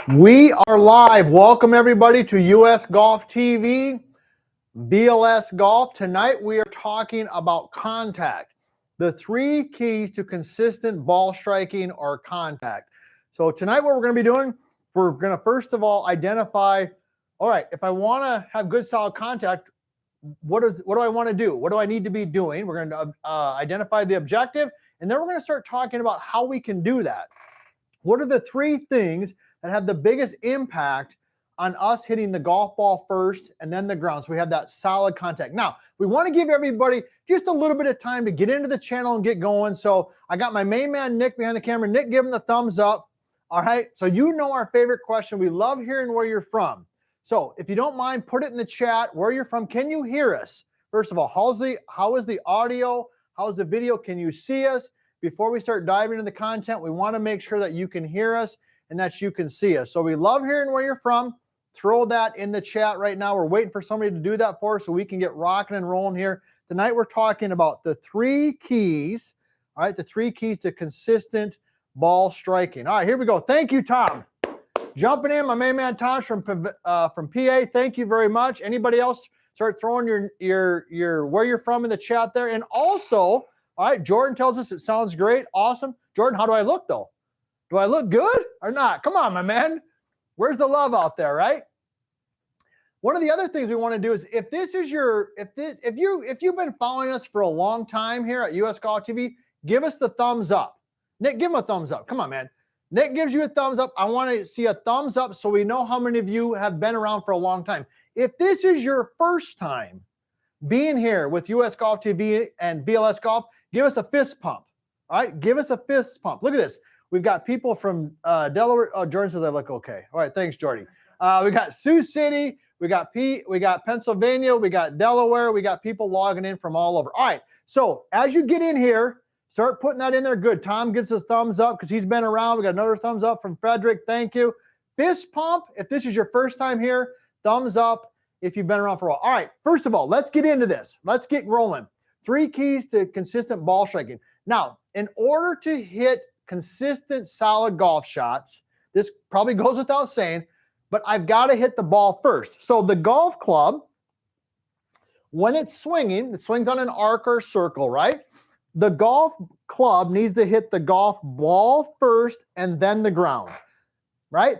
We are live. Welcome everybody to US Golf TV, VLS Golf. Tonight we are talking about contact, the 3 keys to consistent ball striking or contact. So tonight what we're going to be doing, we're going to first of all identify, all right, if I want to have good solid contact, what do I want to do? What do I need to be doing? We're going to identify the objective, and then we're going to start talking about how we can do that. What are the 3 things that have the biggest impact on us hitting the golf ball first and then the ground, so we have that solid contact? Now, we want to give everybody just a little bit of time to get into the channel and get going. So I got my main man, Nick, behind the camera. Nick, give him the thumbs up. All right, so you know our favorite question. We love hearing where you're from. So if you don't mind, put it in the chat where you're from. Can you hear us? First of all, how is the audio? How's the video? Can you see us? Before we start diving into the content, we want to make sure that you can hear us and that you can see us. So we love hearing where you're from. Throw that in the chat right now. We're waiting for somebody to do that for us so we can get rocking and rolling here. Tonight we're talking about the 3 keys, all right, the 3 keys to consistent ball striking. All right, here we go. Thank you, Tom. Jumping in, my main man Tom from PA. Thank you very much. Anybody else, start throwing your where you're from in the chat there. And also, all right, Jordan tells us it sounds great. Awesome. Jordan, how do I look though? Do I look good or not? Come on, my man. Where's the love out there, right? One of the other things we want to do is if you've been following us for a long time here at US Golf TV, give us the thumbs up. Nick, give him a thumbs up. Come on, man. Nick gives you a thumbs up. I want to see a thumbs up so we know how many of you have been around for a long time. If this is your first time being here with US Golf TV and VLS Golf, give us a fist pump. All right, give us a fist pump. Look at this. We've got people from Delaware. Oh, Jordan says I look okay. All right, thanks, Jordy. We got Sioux City. We got Pennsylvania. We got Delaware. We got people logging in from all over. All right, so as you get in here, start putting that in there. Good. Tom gives us a thumbs up because he's been around. We got another thumbs up from Frederick. Thank you. Fist pump if this is your first time here. Thumbs up if you've been around for a while. All right, first of all, let's get into this. Let's get rolling. 3 keys to consistent ball striking. Now, in order to hit consistent, solid golf shots, this probably goes without saying, but I've got to hit the ball first. So the golf club, when it's swinging, it swings on an arc or circle, right? The golf club needs to hit the golf ball first and then the ground, right?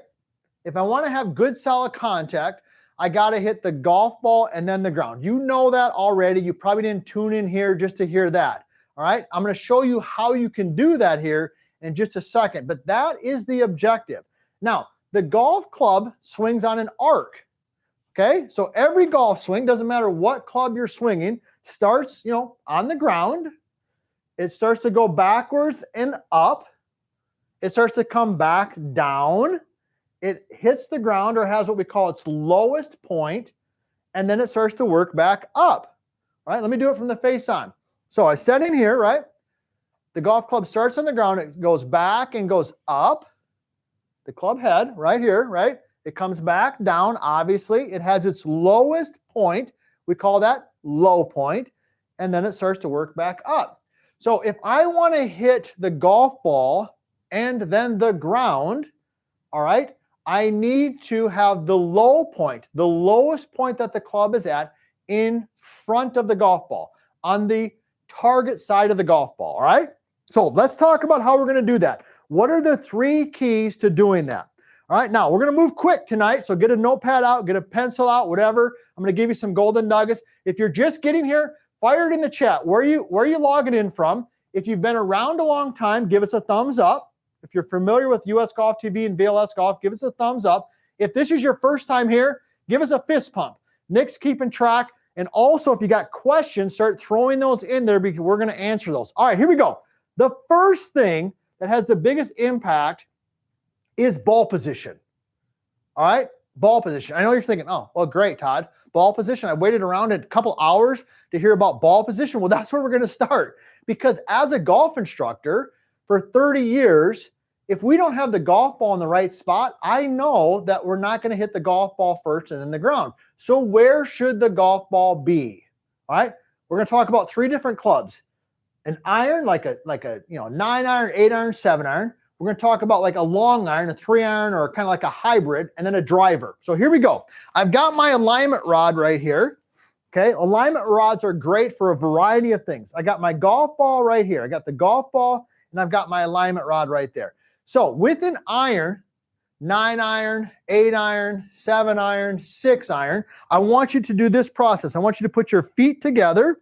If I want to have good, solid contact, I got to hit the golf ball and then the ground. You know that already. You probably didn't tune in here just to hear that. All right. I'm going to show you how you can do that here in just a second, but that is the objective. Now, the golf club swings on an arc. Okay. So every golf swing, doesn't matter what club you're swinging, starts, on the ground. It starts to go backwards and up. It starts to come back down. It hits the ground or has what we call its lowest point, and then it starts to work back up. All right, let me do it from the face on. So I set in here, right? The golf club starts on the ground. It goes back and goes up. The club head right here, right? It comes back down, obviously. It has its lowest point. We call that low point, and then it starts to work back up. So if I want to hit the golf ball and then the ground, all right, I need to have the low point, the lowest point that the club is at, in front of the golf ball, on the target side of the golf ball, all right? So let's talk about how we're going to do that. What are the 3 keys to doing that? All right, now we're going to move quick tonight, so get a notepad out, get a pencil out, whatever. I'm going to give you some golden nuggets. If you're just getting here, fire it in the chat. Where are you logging in from? If you've been around a long time, give us a thumbs up. If you're familiar with US Golf TV and VLS Golf, give us a thumbs up. If this is your first time here, give us a fist pump. Nick's keeping track. And also, if you got questions, start throwing those in there because we're going to answer those. All right, here we go. The first thing that has the biggest impact is ball position. All right, ball position. I know you're thinking, oh, well, great, Todd. Ball position. I waited around a couple hours to hear about ball position. Well, that's where we're going to start. Because as a golf instructor, for 30 years, if we don't have the golf ball in the right spot, I know that we're not going to hit the golf ball first and then the ground. So where should the golf ball be? All right, we're going to talk about 3 different clubs. An iron, like a 9 iron, 8 iron, 7 iron. we're going to talk about like a long iron, a 3-iron, or kind of like a hybrid, and then a driver. So here we go. I've got my alignment rod right here. Okay, alignment rods are great for a variety of things. I got my golf ball right here. I got the golf ball, and I've got my alignment rod right there. So with an iron, 9-iron, 8-iron, 7-iron, 6-iron, I want you to do this process. I want you to put your feet together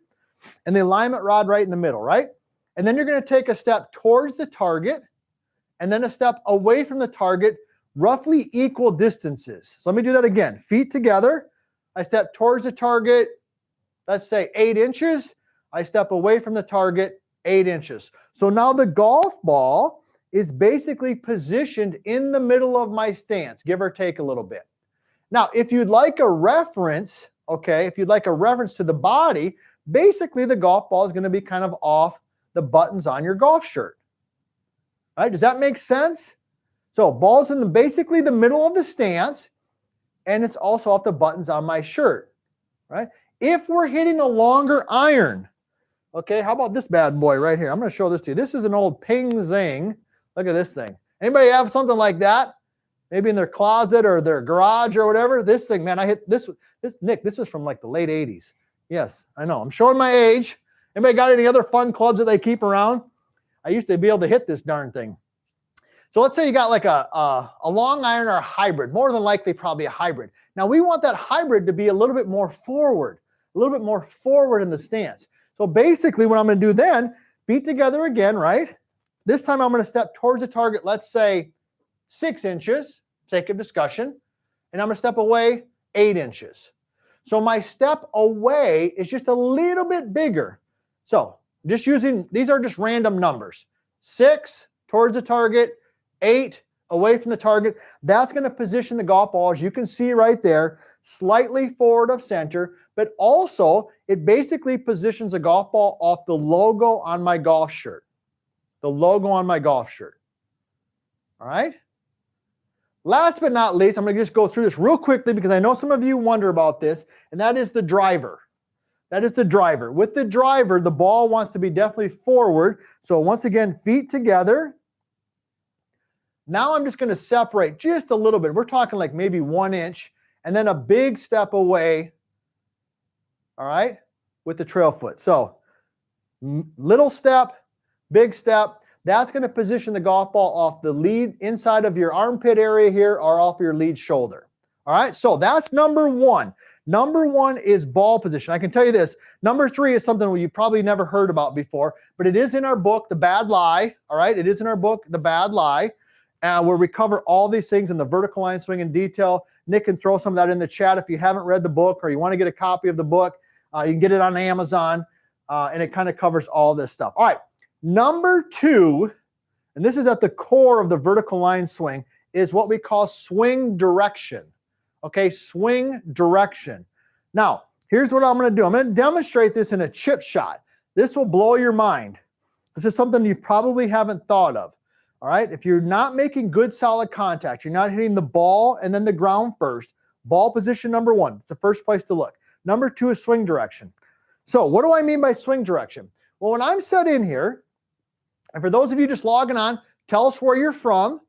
and the alignment rod right in the middle, right? And then you're going to take a step towards the target and then a step away from the target, roughly equal distances. So let me do that again. Feet together. I step towards the target, let's say 8 inches. I step away from the target 8 inches. So now the golf ball is basically positioned in the middle of my stance, give or take a little bit. Now, if you'd like a reference, okay, if you'd like a reference to the body, basically the golf ball is going to be kind of off the buttons on your golf shirt. All right, does that make sense? So ball's in basically the middle of the stance, and it's also off the buttons on my shirt, right? If we're hitting a longer iron, okay, how about this bad boy right here? I'm going to show this to you. This is an old Ping Zing. Look at this thing. Anybody have something like that? Maybe in their closet or their garage or whatever. This thing, man, I hit this. Nick, this was from like the late 80s. Yes, I know. I'm showing my age. Anybody got any other fun clubs that they keep around? I used to be able to hit this darn thing. So let's say you got like a long iron or a hybrid, more than likely probably a hybrid. Now we want that hybrid to be a little bit more forward in the stance. So basically what I'm going to do then, feet together again, right? This time I'm going to step towards the target, let's say 6 inches, sake of discussion, and I'm going to step away 8 inches. So my step away is just a little bit bigger. So just using, these are just random numbers. 6 towards the target, 8 away from the target. That's going to position the golf ball, as you can see right there, slightly forward of center, but also it basically positions the golf ball off the logo on my golf shirt. The logo on my golf shirt. All right? Last but not least, I'm going to just go through this real quickly because I know some of you wonder about this, and that is the driver. That is the driver. With the driver, the ball wants to be definitely forward. So once again, feet together. Now I'm just going to separate just a little bit. We're talking like maybe 1 inch, and then a big step away, all right, with the trail foot. So little step, big step. That's going to position the golf ball off the lead inside of your armpit area here or off your lead shoulder. All right, so that's number 1. Number 1 is ball position. I can tell you this. Number 3 is something you probably never heard about before, but it is in our book, The Bad Lie. All right, it is in our book, The Bad Lie, where we cover all these things in the vertical line swing in detail. Nick can throw some of that in the chat if you haven't read the book or you want to get a copy of the book. You can get it on Amazon, and it kind of covers all this stuff. All right. Number 2, and this is at the core of the vertical line swing, is what we call swing direction. Okay, swing direction. Now, here's what I'm going to do. I'm going to demonstrate this in a chip shot. This will blow your mind. This is something you probably haven't thought of. All right, if you're not making good solid contact, you're not hitting the ball and then the ground first, ball position number 1. It's the first place to look. Number 2 is swing direction. So what do I mean by swing direction? Well, when I'm set in here, and for those of you just logging on, tell us where you're from.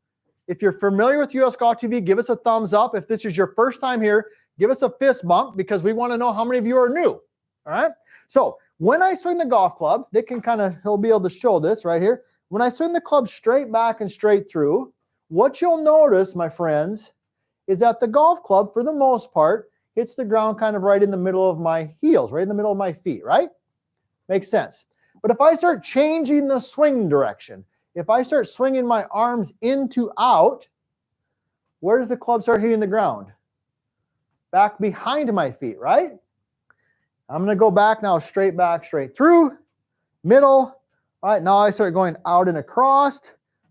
If you're familiar with US Golf TV, give us a thumbs up. If this is your first time here, give us a fist bump because we want to know how many of you are new. All right. So when I swing the golf club, they can he'll be able to show this right here. When I swing the club straight back and straight through, what you'll notice, my friends, is that the golf club, for the most part, hits the ground kind of right in the middle of my heels, right in the middle of my feet, right? Makes sense. But if I start changing the swing direction, if I start swinging my arms into out, where does the club start hitting the ground? Back behind my feet, right? I'm going to go back now, straight back, straight through, middle. All right, now I start going out and across.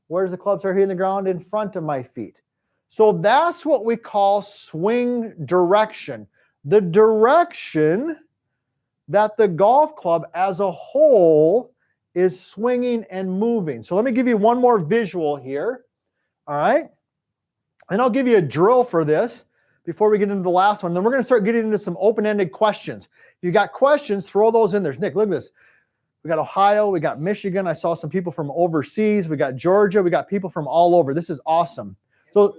Where does the club start hitting the ground? In front of my feet. So that's what we call swing direction. The direction that the golf club as a whole is swinging and moving. So let me give you one more visual here. All right. And I'll give you a drill for this before we get into the last one. Then we're going to start getting into some open-ended questions. If you got questions, throw those in there. Nick, look at this. We got Ohio, we got Michigan. I saw some people from overseas. We got Georgia. We got people from all over. This is awesome. So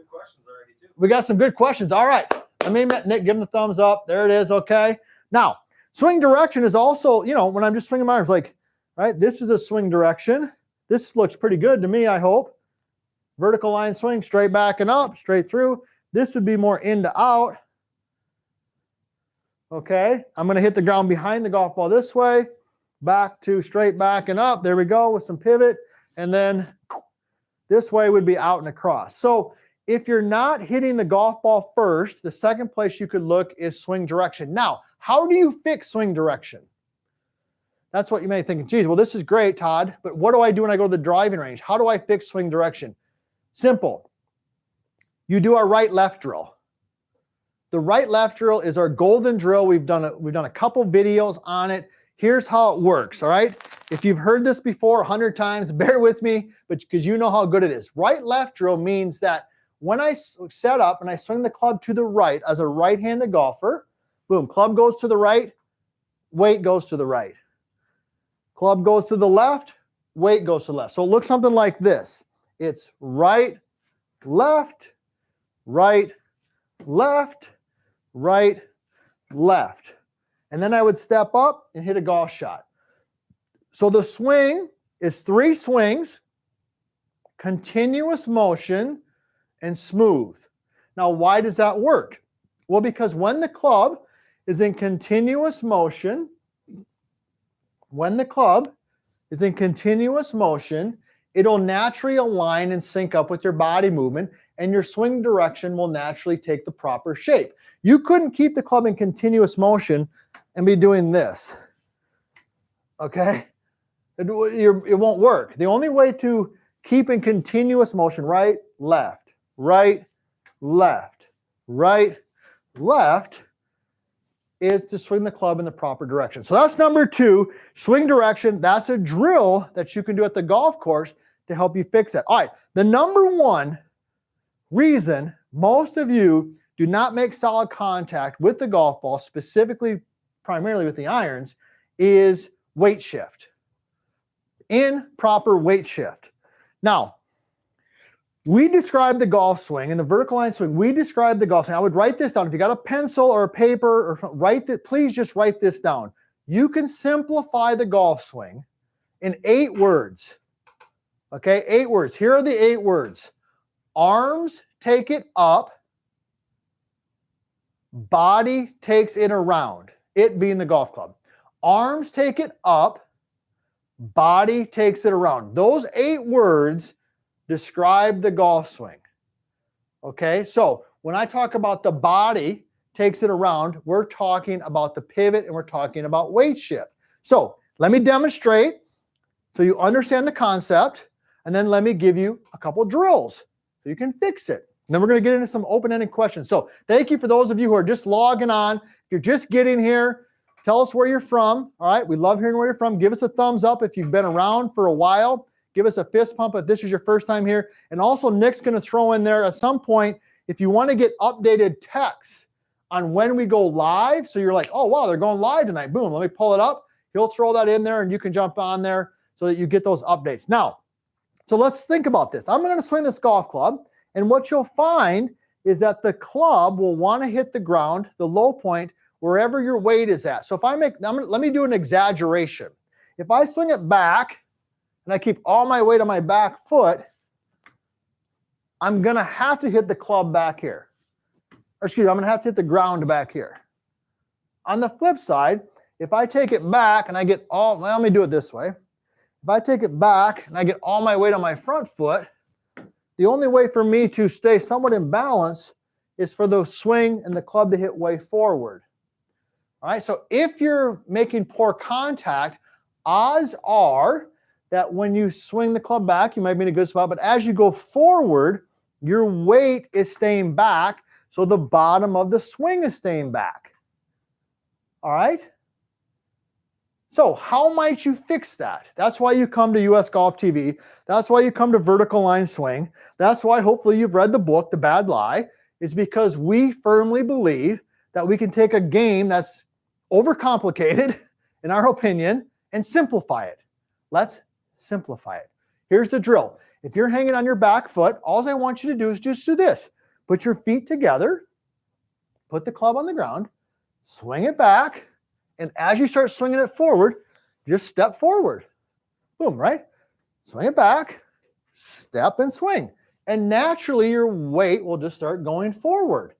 we got some good questions. All right. Let me, Nick, give them the thumbs up. There it is. Okay. Now, swing direction is also, you know, when I'm just swinging my arms, like, right, this is a swing direction. This looks pretty good to me, I hope. Vertical line swing, straight back and up, straight through. This would be more in to out. Okay. I'm going to hit the ground behind the golf ball this way. Back to straight back and up. There we go with some pivot. And then this way would be out and across. So if you're not hitting the golf ball first, the second place you could look is swing direction. Now, how do you fix swing direction? That's what you may think, geez, well, this is great, Todd, but what do I do when I go to the driving range? How do I fix swing direction? Simple. You do a right-left drill. The right-left drill is our golden drill. We've done a couple videos on it. Here's how it works, all right? If you've heard this before 100 times, bear with me, but because you know how good it is. Right-left drill means that when I set up and I swing the club to the right as a right-handed golfer, boom, club goes to the right, weight goes to the right. Club goes to the left, weight goes to the left. So it looks something like this. It's right, left, right, left, right, left. And then I would step up and hit a golf shot. So the swing is 3 swings, continuous motion, and smooth. Now, why does that work? Well, because when the club is in continuous motion, it'll naturally align and sync up with your body movement, and your swing direction will naturally take the proper shape. You couldn't keep the club in continuous motion and be doing this, okay? It won't work. The only way to keep in continuous motion, right, left, right, left, right, left, is to swing the club in the proper direction. So that's number 2, swing direction. That's a drill that you can do at the golf course to help you fix it. All right, the number 1 reason most of you do not make solid contact with the golf ball, specifically, primarily with the irons, is weight shift. Improper weight shift. Now, we describe the golf swing and the vertical line swing. We describe the golf swing. I would write this down. If you got a pencil or a paper, or please just write this down. You can simplify the golf swing in 8 words. Okay, 8 words. Here are the 8 words. Arms take it up. Body takes it around. It being the golf club. Arms take it up. Body takes it around. Those 8 words describe the golf swing. Okay, so when I talk about the body takes it around, we're talking about the pivot and we're talking about weight shift. So let me demonstrate so you understand the concept, and then let me give you a couple drills so you can fix it. And then we're going to get into some open-ended questions. So thank you for those of you who are just logging on. If you're just getting here, tell us where you're from. All right, we love hearing where you're from. Give us a thumbs up if you've been around for a while. Give us a fist pump if this is your first time here. And also, Nick's going to throw in there at some point, if you want to get updated texts on when we go live, so you're like, oh, wow, they're going live tonight. Boom, let me pull it up. He'll throw that in there, and you can jump on there so that you get those updates. Now, so let's think about this. I'm going to swing this golf club, and what you'll find is that the club will want to hit the ground, the low point, wherever your weight is at. So if let me do an exaggeration. If I swing it back, and I keep all my weight on my back foot, I'm going to have to hit the club back here. Or excuse me, I'm going to have to hit the ground back here. On the flip side, if I take it back and I get let me do it this way. If I take it back and I get all my weight on my front foot, the only way for me to stay somewhat in balance is for the swing and the club to hit way forward. All right, so if you're making poor contact, odds are that when you swing the club back, you might be in a good spot, but as you go forward, your weight is staying back, so the bottom of the swing is staying back. All right? So how might you fix that? That's why you come to US Golf TV. That's why you come to Vertical Line Swing. That's why hopefully you've read the book, The Bad Lie, is because we firmly believe that we can take a game that's overcomplicated, in our opinion, and simplify it. Let's simplify it. Here's the drill. If you're hanging on your back foot, all I want you to do is just do this. Put your feet together, put the club on the ground, swing it back, and as you start swinging it forward, just step forward. Boom, right? Swing it back, step and swing. And naturally, your weight will just start going forward.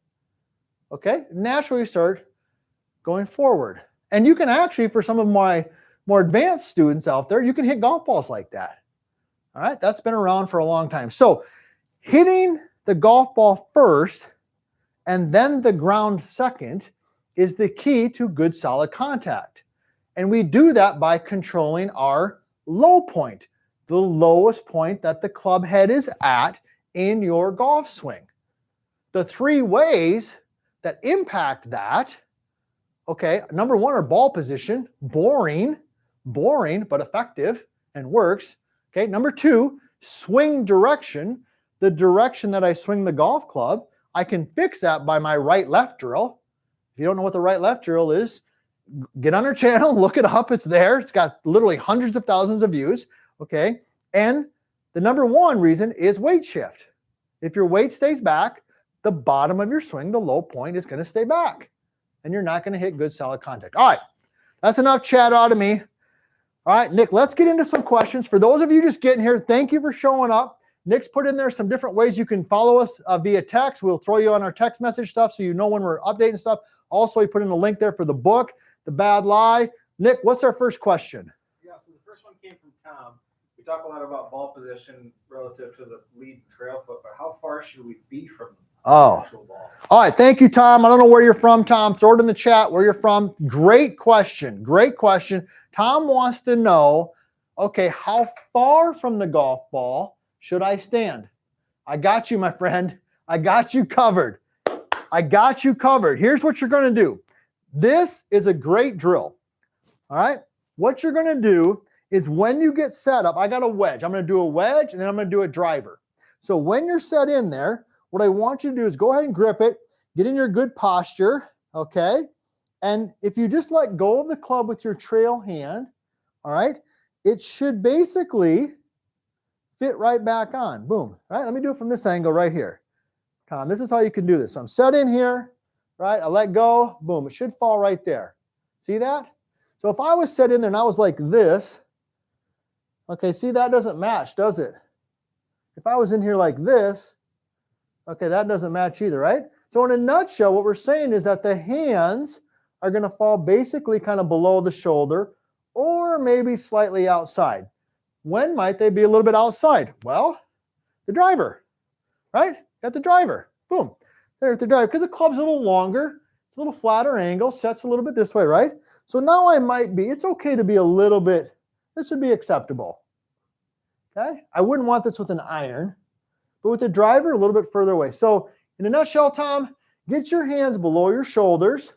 Okay? Naturally start going forward. And you can actually, for some of my more advanced students out there, you can hit golf balls like that. All right? That's been around for a long time. So hitting the golf ball first and then the ground second is the key to good solid contact. And we do that by controlling our low point, the lowest point that the club head is at in your golf swing. The three ways that impact that, okay, number one are ball position, boring, but effective and works. Okay, number two, swing direction, the direction that I swing the golf club. I can fix that by my right-left drill. If you don't know what the right-left drill is, get on our channel, look it up, it's there. It's got literally hundreds of thousands of views, okay? And the number one reason is weight shift. If your weight stays back, the bottom of your swing, the low point, is going to stay back. And you're not going to hit good solid contact. All right, that's enough chat out of me. All right, Nick, let's get into some questions. For those of you just getting here, thank you for showing up. Nick's put in there some different ways you can follow us via text. We'll throw you on our text message stuff so you know when we're updating stuff. Also, he put in a link there for the book, The Bad Lie. Nick, what's our first question? Yeah, so the first one came from Tom. We talk a lot about ball position relative to the lead trail foot, but how far should we be from the actual ball? All right, thank you, Tom. I don't know where you're from, Tom. Throw it in the chat where you're from. Great question. Great question. Tom wants to know, okay, how far from the golf ball should I stand? I got you, my friend. I got you covered. I got you covered. Here's what you're going to do. This is a great drill. All right? What you're going to do is when you get set up, I got a wedge. I'm going to do a wedge, and then I'm going to do a driver. So when you're set in there, what I want you to do is go ahead and grip it, get in your good posture, okay? And if you just let go of the club with your trail hand, all right, it should basically fit right back on. Boom. All right, let me do it from this angle right here. Tom, this is how you can do this. So I'm set in here, right? I let go. Boom. It should fall right there. See that? So if I was set in there and I was like this, okay, see, that doesn't match, does it? If I was in here like this, okay, that doesn't match either, right? So in a nutshell, what we're saying is that the hands are going to fall basically kind of below the shoulder or maybe slightly outside. When might they be a little bit outside? Well, the driver, right? Got the driver. Boom. There's the driver. Because the club's a little longer, it's a little flatter angle, sets a little bit this way, right? So now I might be, it's okay to be a little bit, this would be acceptable. Okay? I wouldn't want this with an iron, but with the driver, a little bit further away. So in a nutshell, Tom, get your hands below your shoulders.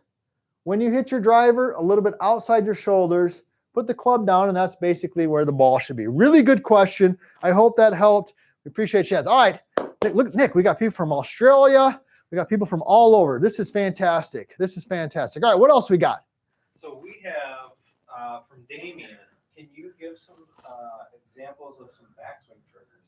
When you hit your driver, a little bit outside your shoulders, put the club down, and that's basically where the ball should be. Really good question. I hope that helped. We appreciate you. All right, Nick, look, Nick, we got people from Australia. We got people from all over. This is fantastic. This is fantastic. All right, what else we got? So we have from Damien. Can you give some examples of some backswing triggers?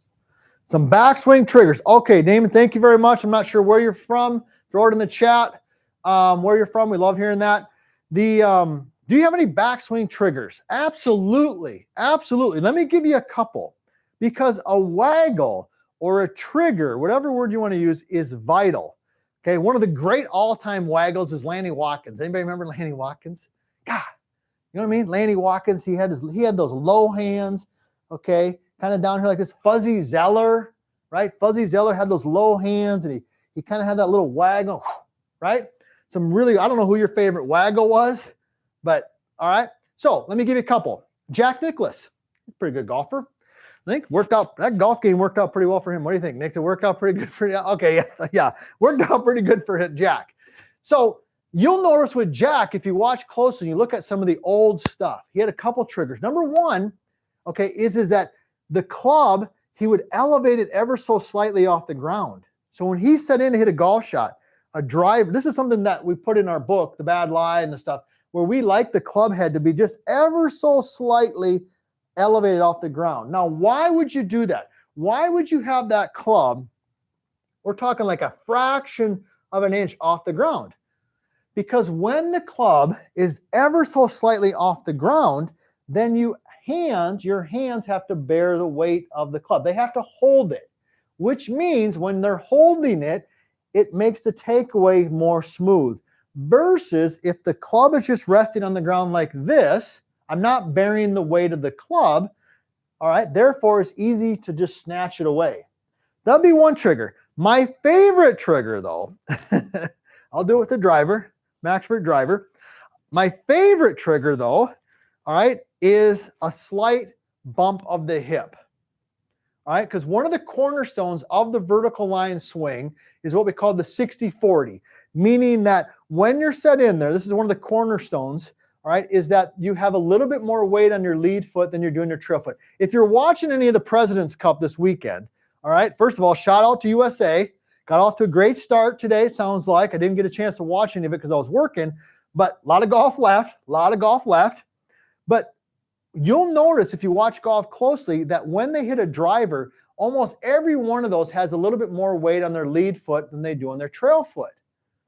Some backswing triggers. Okay, Damon, thank you very much. I'm not sure where you're from. Throw it in the chat where you're from. We love hearing that. Do you have any backswing triggers? Absolutely. Absolutely. Let me give you a couple, because a waggle or a trigger, whatever word you want to use, is vital. Okay, one of the great all-time waggles is Lanny Watkins. Anybody remember Lanny Watkins? God, you know what I mean? Lanny Watkins, he had those low hands, okay, kind of down here like this. Fuzzy Zeller, right? Fuzzy Zeller had those low hands, and he kind of had that little waggle, right? Some really, I don't know who your favorite waggle was, but all right. So let me give you a couple. Jack Nicklaus, pretty good golfer. I think that golf game worked out pretty well for him. What do you think, Nick? Did it work out pretty good for you? Okay, yeah, worked out pretty good for Jack. So you'll notice with Jack, if you watch closely, you look at some of the old stuff, he had a couple triggers. Number one, okay, is that the club, he would elevate it ever so slightly off the ground. So when he set in to hit a golf shot, a driver, this is something that we put in our book, The Bad Lie and the stuff. where we like the club head to be just ever so slightly elevated off the ground. Now, why would you do that? Why would you have that club, we're talking like a fraction of an inch off the ground? Because when the club is ever so slightly off the ground, then your hands have to bear the weight of the club. They have to hold it, which means when they're holding it, it makes the takeaway more smooth. Versus if the club is just resting on the ground like this, I'm not bearing the weight of the club, all right? Therefore, it's easy to just snatch it away. That'd be one trigger. My favorite trigger, though, I'll do it with the driver, Maxford driver. My favorite trigger, though, all right, is a slight bump of the hip. All right, because one of the cornerstones of the vertical line swing is what we call the 60-40, meaning that when you're set in there, this is one of the cornerstones, all right, is that you have a little bit more weight on your lead foot than you're doing your trail foot. If you're watching any of the President's Cup this weekend, all right, first of all, shout out to USA. Got off to a great start today, sounds like. I didn't get a chance to watch any of it because I was working, but a lot of golf left, But you'll notice if you watch golf closely that when they hit a driver, almost every one of those has a little bit more weight on their lead foot than they do on their trail foot.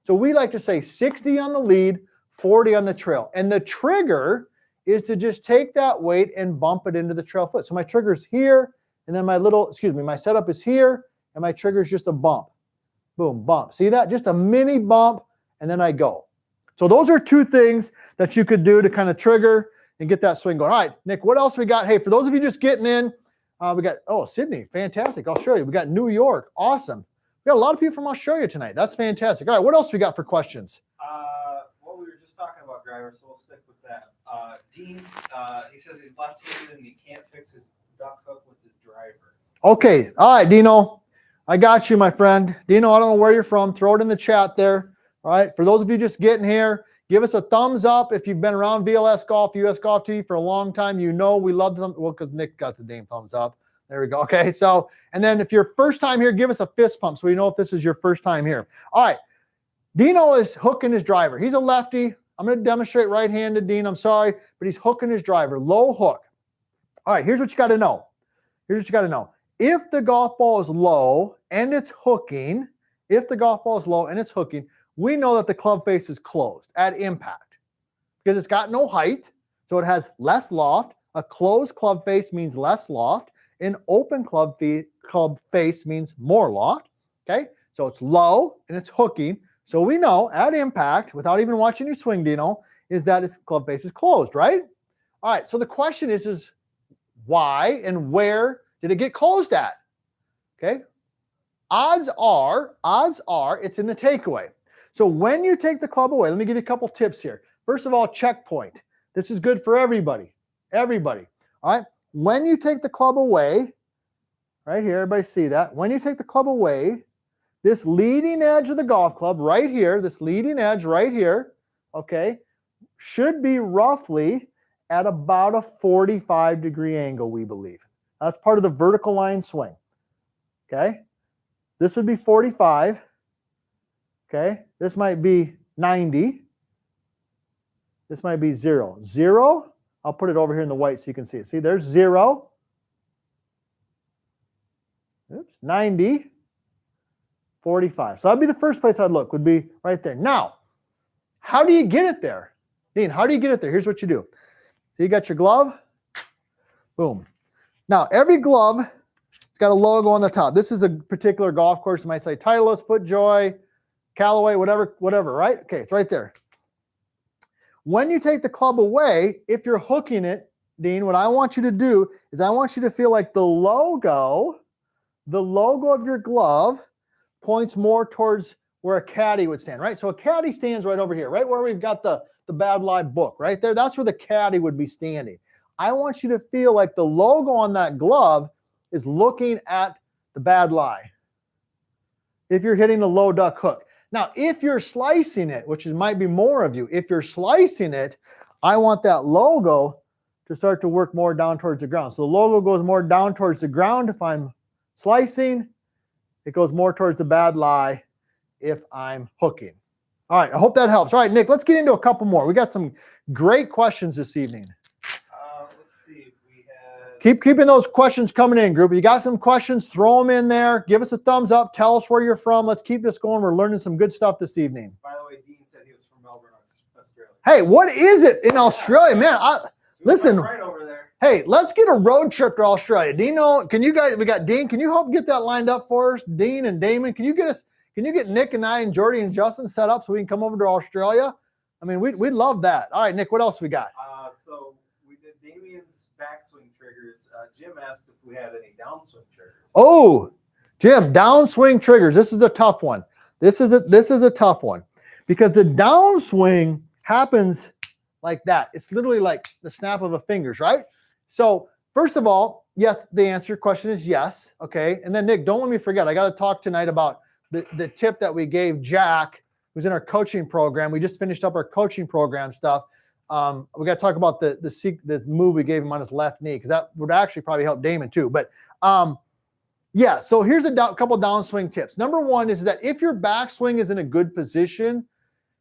So we like to say 60 on the lead, 40 on the trail. And the trigger is to just take that weight and bump it into the trail foot. So my trigger is here, and then my setup is here, and my trigger is just a bump. Boom, bump. See that? Just a mini bump, and then I go. So those are two things that you could do to kind of trigger and get that swing going. All right, Nick, what else we got? Hey, for those of you just getting in, we got, Sydney, fantastic. I'll show you. We got New York, awesome. We got a lot of people from Australia tonight. That's fantastic. All right, what else we got for questions? Well, we were just talking about drivers, so we'll stick with that. Dean, he says he's left-handed and he can't fix his duck hook with his driver. Okay, all right, Dino. I got you, my friend. Dino, I don't know where you're from. Throw it in the chat there. All right, for those of you just getting here, give us a thumbs up if you've been around VLS Golf, US Golf TV for a long time. You know we love them. Well, because Nick got the damn thumbs up. There we go. Okay, so, and then if you're first time here, give us a fist pump so we know if this is your first time here. All right, Dino is hooking his driver. He's a lefty. I'm going to demonstrate right-handed, Dean. I'm sorry, but he's hooking his driver. Low hook. All right, here's what you got to know. If the golf ball is low and it's hooking, we know that the club face is closed at impact because it's got no height, so it has less loft. A closed club face means less loft. An open club face means more loft, okay? So it's low and it's hooking. So we know at impact, without even watching you swing, Dino, is that its club face is closed, right? All right, so the question is why and where did it get closed at? Okay, odds are it's in the takeaway. So when you take the club away, let me give you a couple tips here. First of all, checkpoint. This is good for everybody. All right, when you take the club away, right here, everybody see that? When you take the club away, this leading edge of the golf club right here, okay, should be roughly at about a 45-degree angle, we believe. That's part of the vertical line swing, okay? This would be 45, okay? This might be 90. This might be 0. 0, I'll put it over here in the white so you can see it. See, there's 0. Oops, 90, 45. So that'd be the first place I'd look, would be right there. Now, how do you get it there? Dean, how do you get it there? Here's what you do. So you got your glove, boom. Now, every glove, it's got a logo on the top. This is a particular golf course. You might say Titleist, FootJoy, Callaway, whatever, right? Okay, it's right there. When you take the club away, if you're hooking it, Dean, what I want you to do is I want you to feel like the logo of your glove points more towards where a caddy would stand, right? So a caddy stands right over here, right where we've got the Bad Lie book, right there. That's where the caddy would be standing. I want you to feel like the logo on that glove is looking at the Bad Lie if you're hitting the low duck hook. Now, if you're slicing it, which might be more of you, if you're slicing it, I want that logo to start to work more down towards the ground. So the logo goes more down towards the ground if I'm slicing. It goes more towards the Bad Lie if I'm hooking. All right, I hope that helps. All right, Nick, let's get into a couple more. We got some great questions this evening. Let's see. We have... Keep keeping those questions coming in, group. You got some questions, throw them in there. Give us a thumbs up. Tell us where you're from. Let's keep this going. We're learning some good stuff this evening. By the way, Dean said he was from Melbourne, Australia. Hey, what is it in Australia, man? Listen. Right over there. Hey, let's get a road trip to Australia. Dino, can you guys? We got Dean. Can you help get that lined up for us? Dean and Damon, can you get Nick and I and Jordy and Justin set up so we can come over to Australia? I mean, we'd love that. All right, Nick, what else we got? So we did Damien's backswing triggers. Jim asked if we had any downswing triggers. Oh, Jim, downswing triggers. This is a tough one. This is a tough one because the downswing happens like that. It's literally like the snap of a fingers, right? So first of all, yes, the answer to your question is yes. Okay. And then Nick, don't let me forget, I got to talk tonight about the tip that we gave Jack, who's in our coaching program. We just finished up our coaching program stuff. We got to talk about the move we gave him on his left knee, because that would actually probably help Damon too. But yeah, so here's a couple downswing tips. Number one is that if your backswing is in a good position,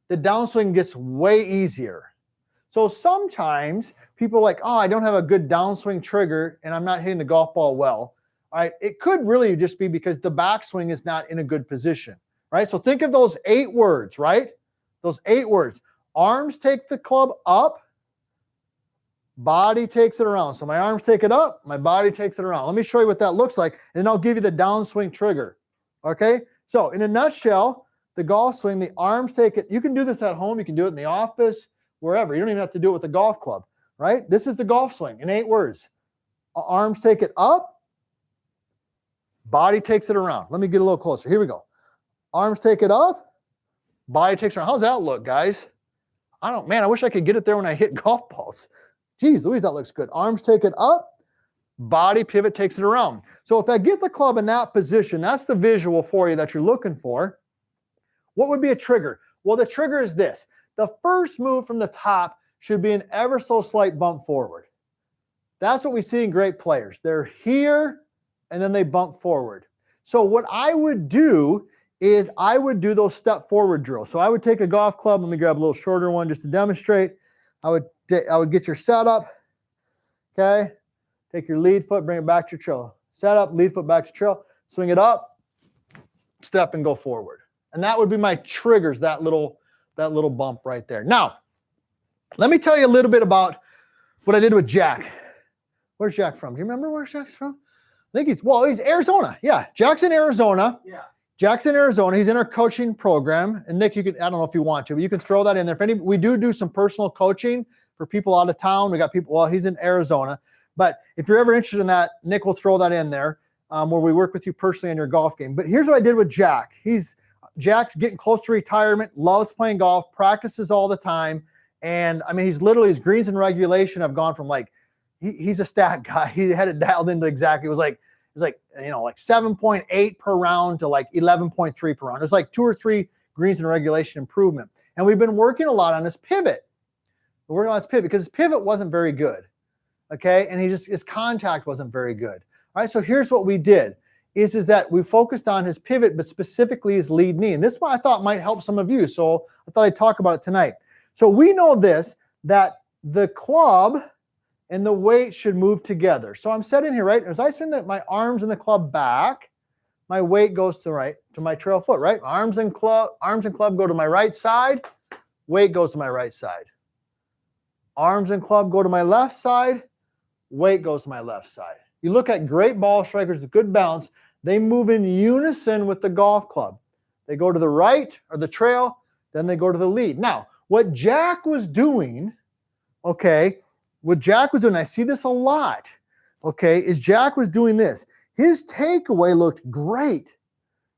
the downswing gets way easier. So sometimes people are like, oh, I don't have a good downswing trigger and I'm not hitting the golf ball well. All right, it could really just be because the backswing is not in a good position, right? So think of those 8 words, right? Those 8 words. Arms take the club up, body takes it around. So my arms take it up, my body takes it around. Let me show you what that looks like, and then I'll give you the downswing trigger, okay? So in a nutshell, the golf swing, the arms take it. You can do this at home. You can do it in the office, wherever. You don't even have to do it with the golf club, right? This is the golf swing in 8 words. Arms take it up, body takes it around. Let me get a little closer. Here we go. Arms take it up, body takes it around. How's that look, guys? Man, I wish I could get it there when I hit golf balls. Geez, Louise, that looks good. Arms take it up, body pivot takes it around. So if I get the club in that position, that's the visual for you that you're looking for. What would be a trigger? Well, the trigger is this. The first move from the top should be an ever so slight bump forward. That's what we see in great players. They're here, and then they bump forward. So what I would do is I would do those step forward drills. So I would take a golf club. Let me grab a little shorter one just to demonstrate. I would get your setup, okay? Take your lead foot, bring it back to your trail. Set up, lead foot back to trail, swing it up, step and go forward. And that would be my triggers, that little bump right there. Now, let me tell you a little bit about what I did with Jack. Where's Jack from? Do you remember where Jack's from? I think he's Arizona. Yeah, Jack's in Arizona. Yeah. Jack's in Arizona. He's in our coaching program. And Nick, I don't know if you want to, but you can throw that in there. We do some personal coaching for people out of town. We got people, he's in Arizona. But if you're ever interested in that, Nick will throw that in there where we work with you personally on your golf game. But here's what I did with Jack. Jack's getting close to retirement, loves playing golf, practices all the time. And I mean, his greens and regulation have gone from like, he's a stat guy. He had it dialed into exactly. It was like 7.8 per round to like 11.3 per round. It's like 2 or 3 greens and regulation improvement. And we've been working a lot on his pivot. We're working on his pivot because his pivot wasn't very good. Okay. And his contact wasn't very good. All right. So here's what we did is that we focused on his pivot, but specifically his lead knee. And this one I thought might help some of you. So I thought I'd talk about it tonight. So we know that the club and the weight should move together. So I'm setting here, right? As I send my arms and the club back, my weight goes to my trail foot, right? Arms and club go to my right side, weight goes to my right side. Arms and club go to my left side, weight goes to my left side. You look at great ball strikers with good balance, they move in unison with the golf club. They go to the right or the trail, then they go to the lead. Now, what Jack was doing, okay, I see this a lot, okay, is Jack was doing this. His takeaway looked great.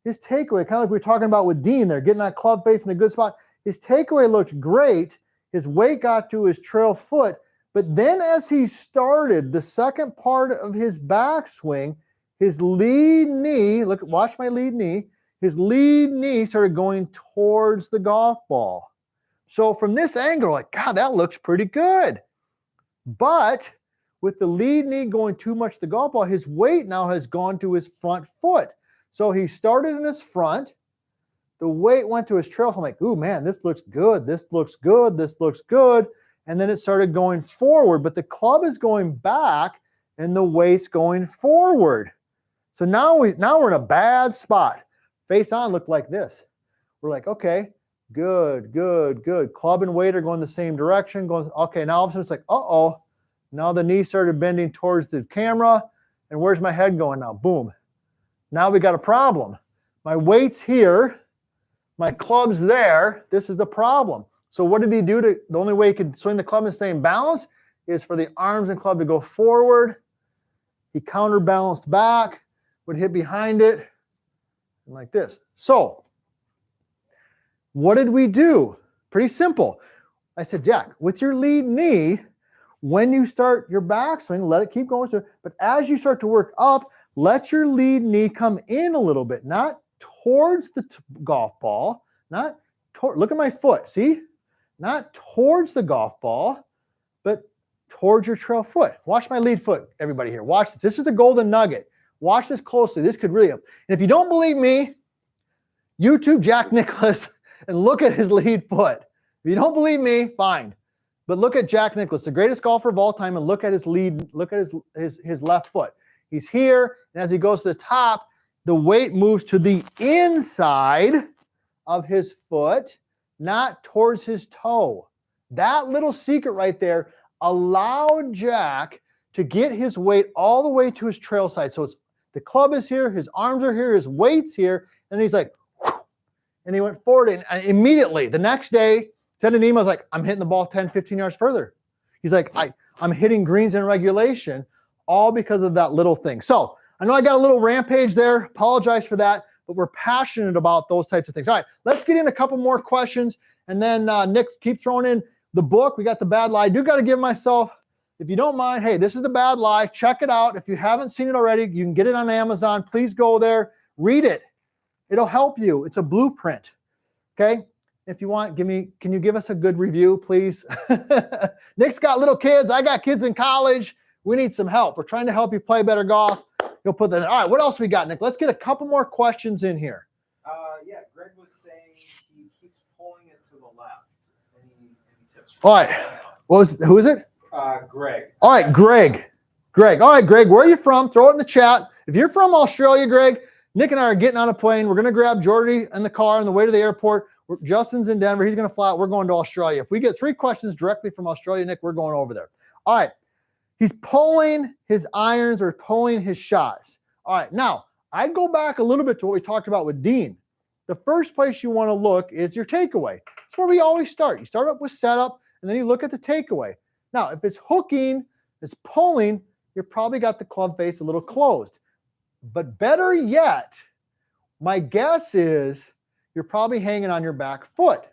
His takeaway, kind of like we were talking about with Dean there, getting that club face in a good spot. His takeaway looked great. His weight got to his trail foot. But then as he started the second part of his backswing, his lead knee, watch my lead knee, his lead knee started going towards the golf ball. So from this angle, like, God, that looks pretty good. But with the lead knee going too much to the golf ball, his weight now has gone to his front foot. So he started in his front, the weight went to his trail. So I'm like, ooh, man, this looks good. This looks good. This looks good. And then it started going forward, but the club is going back and the weight's going forward. So now we're in a bad spot. Face on looked like this. We're like, okay, good, good, good. Club and weight are going the same direction. Going, okay, now all of a sudden it's like, uh-oh. Now the knee started bending towards the camera. And where's my head going now? Boom. Now we got a problem. My weight's here. My club's there. This is the problem. So what did he do? The only way he could swing the club and stay in balance is for the arms and club to go forward. He counterbalanced back, would hit behind it, and like this. So what did we do? Pretty simple. I said, Jack, with your lead knee, when you start your backswing, let it keep going. But as you start to work up, let your lead knee come in a little bit, not towards the golf ball, look at my foot, see? Not towards the golf ball, but towards your trail foot. Watch my lead foot, everybody here. Watch this. This is a golden nugget. Watch this closely. This could really help. And if you don't believe me, YouTube Jack Nicklaus and look at his lead foot. If you don't believe me, fine. But look at Jack Nicklaus, the greatest golfer of all time, and look at his lead, look at his left foot. He's here, and as he goes to the top, the weight moves to the inside of his foot, not towards his toe. That little secret right there allowed Jack to get his weight all the way to his trail side. So it's the club is here, his arms are here, his weight's here, and he's like, whoosh, and he went forward. And immediately, the next day, sent an email, I was like, I'm hitting the ball 10, 15 yards further. He's like, I'm hitting greens in regulation, all because of that little thing. So I know I got a little rampage there. Apologize for that, but we're passionate about those types of things. All right, let's get in a couple more questions. And then Nick, keep throwing in the book. We got The Bad Lie. I do got to give myself, if you don't mind, hey, this is The Bad Lie. Check it out. If you haven't seen it already, you can get it on Amazon. Please go there, read it. It'll help you. It's a blueprint. Okay. If you want, can you give us a good review, please? Nick's got little kids. I got kids in college. We need some help. We're trying to help you play better golf. You'll put that in. All right, what else we got, Nick? Let's get a couple more questions in here. Yeah, Greg was saying he keeps pulling it to the left. Any tips? All right. Who is it? Greg. All right, Greg. All right, Greg, where are you from? Throw it in the chat. If you're from Australia, Greg, Nick and I are getting on a plane. We're going to grab Jordy in the car on the way to the airport. Justin's in Denver. He's going to fly out. We're going to Australia. If we get 3 questions directly from Australia, Nick, we're going over there. All right. He's pulling his irons or pulling his shots. All right. Now, I'd go back a little bit to what we talked about with Dean. The first place you want to look is your takeaway. That's where we always start. You start up with setup, and then you look at the takeaway. Now, if it's hooking, it's pulling, you probably got the club face a little closed. But better yet, my guess is you're probably hanging on your back foot.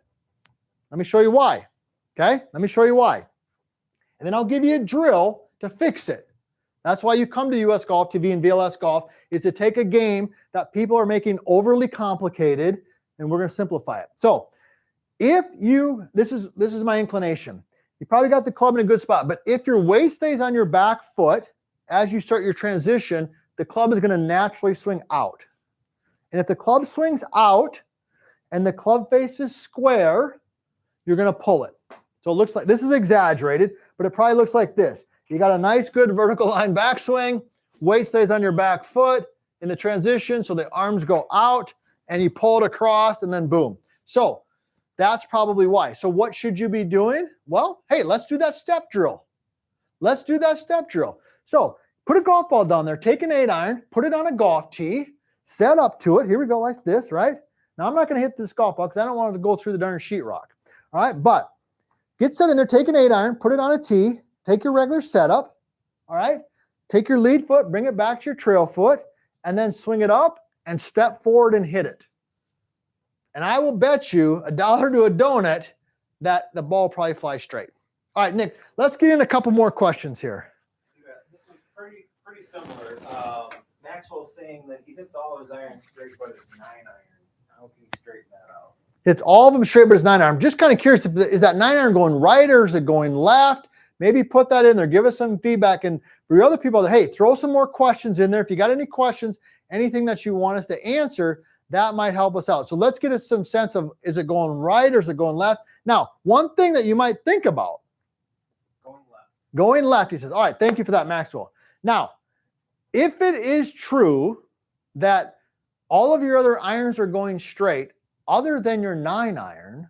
Let me show you why. Okay? Let me show you why. And then I'll give you a drill to fix it. That's why you come to US Golf TV and VLS Golf, is to take a game that people are making overly complicated, and we're going to simplify it. So if you, this is my inclination. You probably got the club in a good spot, but if your weight stays on your back foot as you start your transition, the club is going to naturally swing out. And if the club swings out and the club face is square, you're going to pull it. So it looks like, this is exaggerated, but it probably looks like this. You got a nice, good vertical line backswing, weight stays on your back foot in the transition, so the arms go out, and you pull it across, and then boom. So that's probably why. So what should you be doing? Well, hey, let's do that step drill. Let's do that step drill. So put a golf ball down there, take an 8-iron, put it on a golf tee, set up to it. Here we go, like this, right? Now, I'm not going to hit this golf ball because I don't want it to go through the darn sheetrock. All right, but get set in there, take an 8-iron, put it on a tee, take your regular setup, all right? Take your lead foot, bring it back to your trail foot, and then swing it up and step forward and hit it. And I will bet you $1 to a donut that the ball probably flies straight. All right, Nick, let's get in a couple more questions here. Yeah, this was pretty similar. Maxwell's saying that he hits all of his irons straight, but it's 9-iron. How can he straighten that out? It's all of them straight, but it's 9-iron. I'm just kind of curious, is that 9-iron going right or is it going left? Maybe put that in there. Give us some feedback. And for your other people, hey, throw some more questions in there. If you got any questions, anything that you want us to answer, that might help us out. So let's get us some sense of, is it going right or is it going left? Now, one thing that you might think about, Going left. Going left, he says. All right, thank you for that, Maxwell. Now, if it is true that all of your other irons are going straight, other than your 9-iron,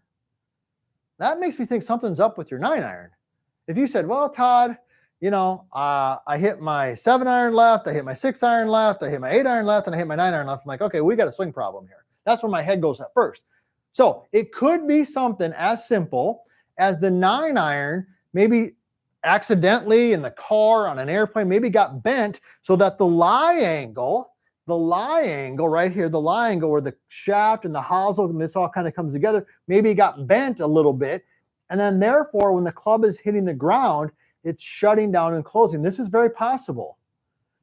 that makes me think something's up with your 9-iron. If you said, well, Todd, you know, I hit my 7-iron left, I hit my 6-iron left, I hit my 8-iron left, and I hit my 9-iron left. I'm like, okay, we got a swing problem here. That's where my head goes at first. So it could be something as simple as the 9-iron maybe accidentally in the car, on an airplane, maybe got bent so that the lie angle right here, the lie angle where the shaft and the hosel and this all kind of comes together, maybe it got bent a little bit. And then therefore, when the club is hitting the ground, it's shutting down and closing. This is very possible.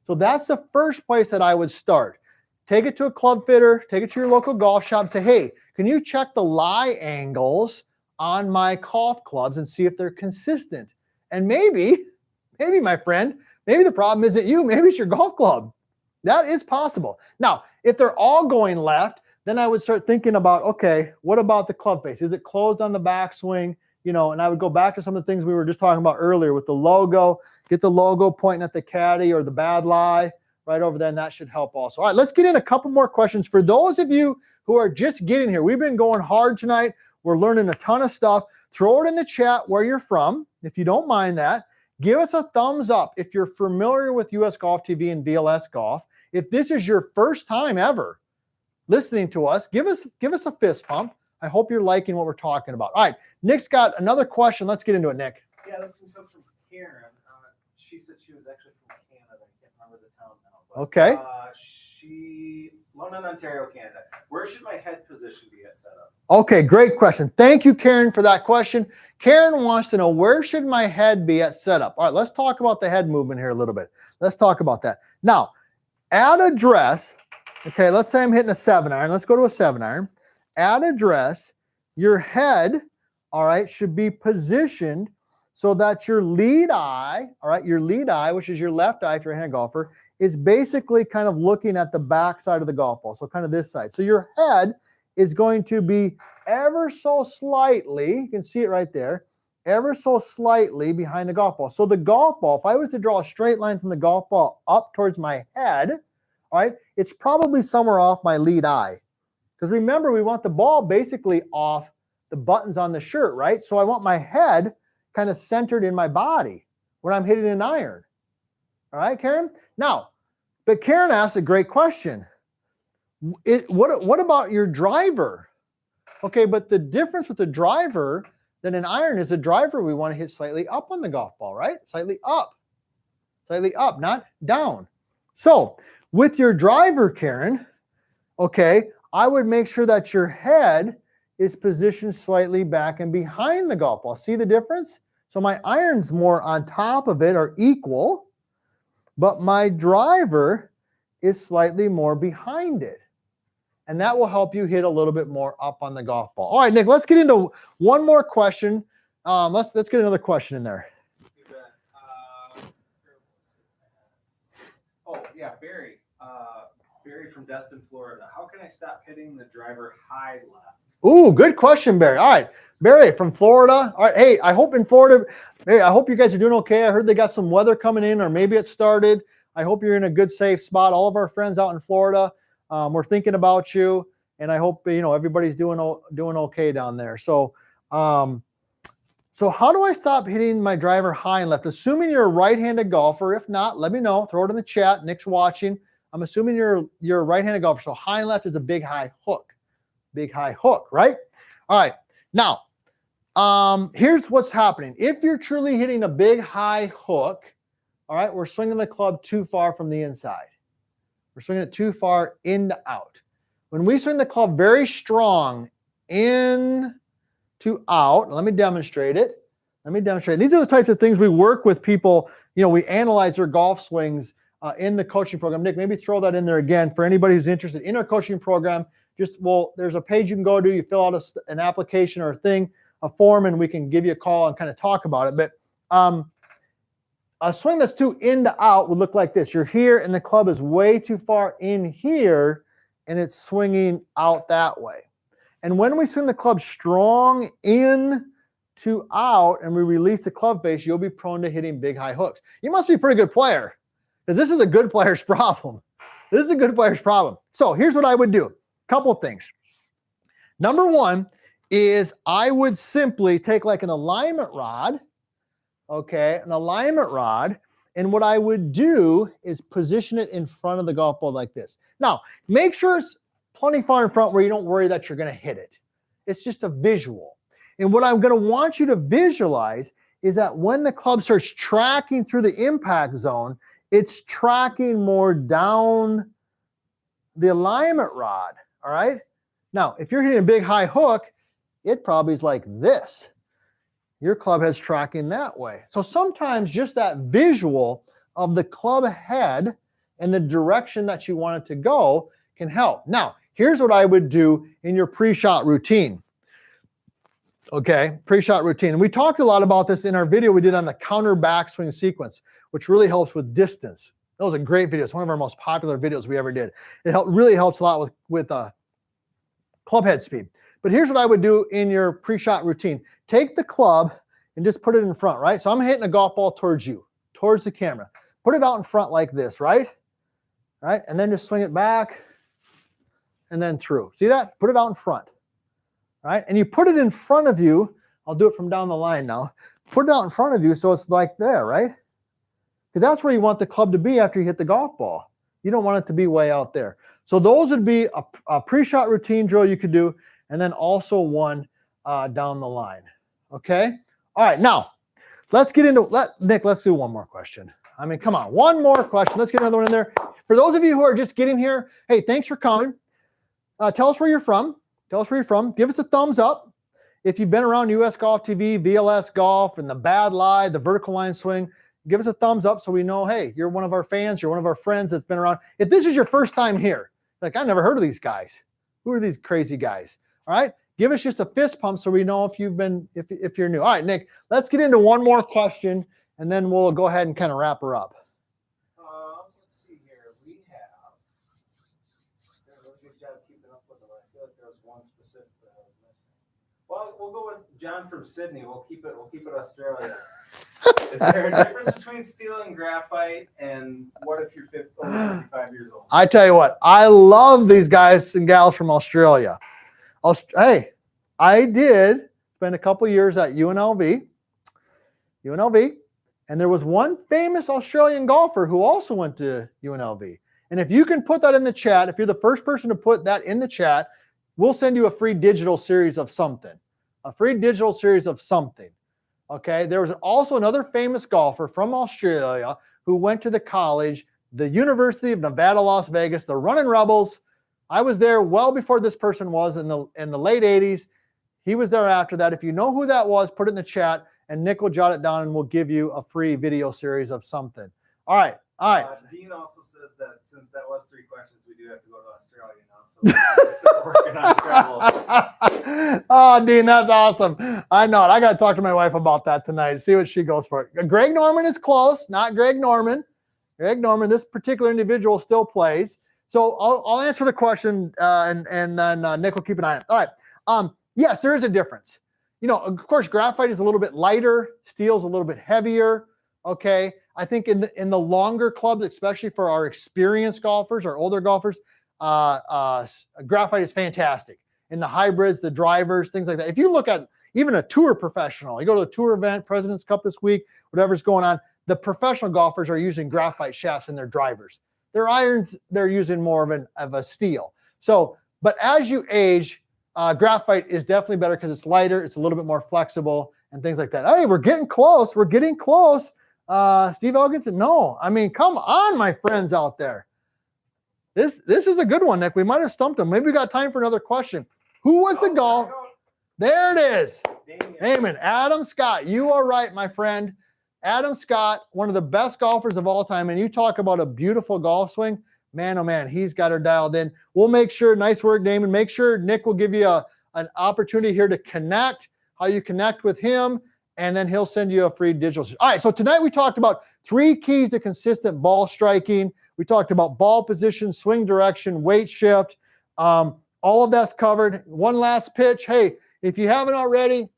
So that's the first place that I would start. Take it to a club fitter, take it to your local golf shop and say, hey, can you check the lie angles on my golf clubs and see if they're consistent? And maybe, my friend, maybe the problem isn't you, maybe it's your golf club. That is possible. Now, if they're all going left, then I would start thinking about, okay, what about the club face? Is it closed on the backswing? You know, and I would go back to some of the things we were just talking about earlier with the logo, get the logo pointing at the caddy or the bad lie right over there, and that should help also. All right, let's get in a couple more questions. For those of you who are just getting here, we've been going hard tonight. We're learning a ton of stuff. Throw it in the chat where you're from, if you don't mind that. Give us a thumbs up if you're familiar with US Golf TV and VLS Golf. If this is your first time ever listening to us, give us a fist pump. I hope you're liking what we're talking about. All right, Nick's got another question. Let's get into it, Nick. Yeah, this one comes from Karen. She said she was actually from Canada. I can't remember the town now. But, okay. London, Ontario, Canada. Where should my head position be at setup? Okay, great question. Thank you, Karen, for that question. Karen wants to know, where should my head be at setup? All right, let's talk about the head movement here a little bit. Let's talk about that. Now, at address, okay, let's say I'm hitting a 7-iron. Let's go to a 7-iron. At address, your head, all right, should be positioned so that your lead eye, all right, your lead eye, which is your left eye if you're a hand golfer, is basically kind of looking at the back side of the golf ball, so kind of this side. So your head is going to be ever so slightly, you can see it right there, ever so slightly behind the golf ball. So the golf ball, if I was to draw a straight line from the golf ball up towards my head, all right, it's probably somewhere off my lead eye. Because remember, we want the ball basically off the buttons on the shirt, right? So I want my head kind of centered in my body when I'm hitting an iron. All right, Karen? Now, but Karen asked a great question. What about your driver? Okay, but the difference with the driver than an iron is the driver we want to hit slightly up on the golf ball, right? Slightly up, not down. So with your driver, Karen, okay, I would make sure that your head is positioned slightly back and behind the golf ball. See the difference? So my iron's more on top of it or equal, but my driver is slightly more behind it. And that will help you hit a little bit more up on the golf ball. All right, Nick, let's get into one more question. Let's get another question in there. Oh, yeah, Barry. Barry from Destin, Florida. How can I stop hitting the driver high left? Ooh, good question, Barry. All right, Barry from Florida. All right, hey, I hope in Florida, hey, I hope you guys are doing okay. I heard they got some weather coming in, or maybe it started. I hope you're in a good, safe spot. All of our friends out in Florida, we're thinking about you, and I hope everybody's doing okay down there. So, so how do I stop hitting my driver high and left? Assuming you're a right-handed golfer. If not, let me know. Throw it in the chat. Nick's watching. I'm assuming you're a right-handed golfer. So high and left is a big high hook. Big high hook, right? All right. Now, here's what's happening. If you're truly hitting a big high hook, all right, we're swinging the club too far from the inside. We're swinging it too far in to out. When we swing the club very strong in to out, let me demonstrate it. These are the types of things we work with people. We analyze their golf swings in the coaching program. Nick, maybe throw that in there again for anybody who's interested in our coaching program. There's a page you can go to. You fill out an application or a form, and we can give you a call and kind of talk about it. But a swing that's too in to out would look like this. You're here, and the club is way too far in here, and it's swinging out that way. And when we swing the club strong in to out and we release the club face, you'll be prone to hitting big high hooks. You must be a pretty good player, because this is a good player's problem. This is a good player's problem. So here's what I would do. Couple things. Number one is I would simply take like an alignment rod, okay, an alignment rod, and what I would do is position it in front of the golf ball like this. Now, make sure it's plenty far in front where you don't worry that you're going to hit it. It's just a visual. And what I'm going to want you to visualize is that when the club starts tracking through the impact zone, it's tracking more down the alignment rod, all right? Now, if you're hitting a big high hook, it probably is like this. Your club head's tracking that way. So sometimes just that visual of the club head and the direction that you want it to go can help. Now, here's what I would do in your pre-shot routine. Okay, pre-shot routine. And we talked a lot about this in our video we did on the counter backswing sequence, which really helps with distance. That was a great video. It's one of our most popular videos we ever did. It really helps a lot with club head speed. But here's what I would do in your pre-shot routine. Take the club and just put it in front, right? So I'm hitting a golf ball towards you, towards the camera. Put it out in front like this, right? Right? And then just swing it back and then through. See that? Put it out in front. Right? And you put it in front of you. I'll do it from down the line now. Put it out in front of you so it's like there, right? Because that's where you want the club to be after you hit the golf ball. You don't want it to be way out there. So those would be a pre-shot routine drill you could do, and then also one down the line. Okay? All right, now, let's get into, Nick, let's do one more question. I mean, come on, one more question. Let's get another one in there. For those of you who are just getting here, hey, thanks for coming. Tell us where you're from. Tell us where you're from. Give us a thumbs up. If you've been around US Golf TV, VLS Golf, and the bad lie, the vertical line swing, give us a thumbs up so we know, hey, you're one of our fans, you're one of our friends that's been around. If this is your first time here, like, I never heard of these guys. Who are these crazy guys? All right? Give us just a fist pump so we know if you're new. All right, Nick, let's get into one more question, and then we'll go ahead and kind of wrap her up. Let's see here. We have done a really good job keeping up with them. I feel like there was one specific that I was missing. Well, we'll go with John from Sydney. We'll keep it Australia. Is there a difference between steel and graphite? And what if you're over 55 years old? I tell you what, I love these guys and gals from Australia. Hey, I did spend a couple years at UNLV, and there was one famous Australian golfer who also went to UNLV. And if you can put that in the chat, if you're the first person to put that in the chat, we'll send you a free digital series of something. Okay, there was also another famous golfer from Australia who went to the college, the University of Nevada, Las Vegas, the Running Rebels. I was there well before this person was in the late 80s. He was there after that. If you know who that was, put it in the chat, and Nick will jot it down, and we'll give you a free video series of something. All right. Dean also says that since that was 3 questions, we do have to go to Australia now. So we're still working on travel. Oh, Dean, that's awesome. I know it. I got to talk to my wife about that tonight, see what she goes for. Greg Norman is close, not Greg Norman. Greg Norman, this particular individual still plays. So I'll answer the question, and then Nick will keep an eye on it. All right. Yes, there is a difference. You know, of course, graphite is a little bit lighter. Steel's a little bit heavier. Okay. I think in the longer clubs, especially for our experienced golfers, our older golfers, graphite is fantastic. In the hybrids, the drivers, things like that. If you look at even a tour professional, you go to a tour event, President's Cup this week, whatever's going on, the professional golfers are using graphite shafts in their drivers. Their irons, they're using more of a steel. So, but as you age, graphite is definitely better because it's lighter, it's a little bit more flexible, and things like that. Hey, we're getting close. Steve Elginson, no. I mean, come on, my friends out there. This is a good one, Nick. We might have stumped him. Maybe we got time for another question. Who was the golf? There it is. Amen. Adam Scott. You are right, my friend. Adam Scott, one of the best golfers of all time. And you talk about a beautiful golf swing. Man, oh man, he's got her dialed in. We'll make sure, nice work, Damon. Make sure Nick will give you an opportunity here to connect, how you connect with him, and then he'll send you a free digital. All right, so tonight we talked about 3 keys to consistent ball striking. We talked about ball position, swing direction, weight shift. All of that's covered. One last pitch. Hey, if you haven't already,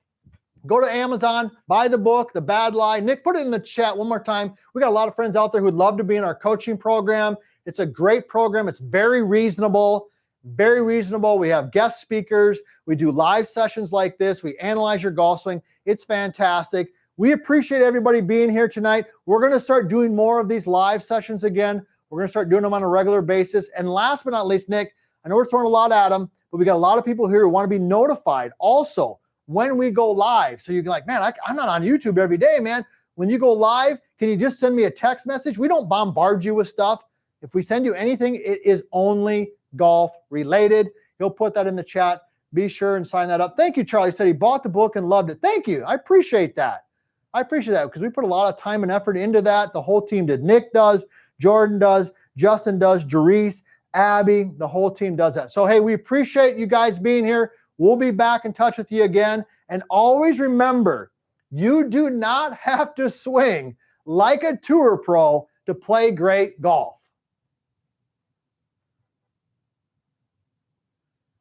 go to Amazon, buy the book, The Bad Lie. Nick, put it in the chat one more time. We got a lot of friends out there who'd love to be in our coaching program. It's a great program. It's very reasonable, very reasonable. We have guest speakers. We do live sessions like this. We analyze your golf swing. It's fantastic. We appreciate everybody being here tonight. We're going to start doing more of these live sessions again. We're going to start doing them on a regular basis. And last but not least, Nick, I know we're throwing a lot at them, but we got a lot of people here who want to be notified also when we go live. So you're like, man, I'm not on YouTube every day, man. When you go live, can you just send me a text message? We don't bombard you with stuff. If we send you anything, it is only golf related. He'll put that in the chat. Be sure and sign that up. Thank you, Charlie. He said he bought the book and loved it. Thank you. I appreciate that. I appreciate that because we put a lot of time and effort into that. The whole team did. Nick does, Jordan does, Justin does, Jerice, Abby, the whole team does that. So, hey, we appreciate you guys being here. We'll be back in touch with you again. And always remember, you do not have to swing like a tour pro to play great golf.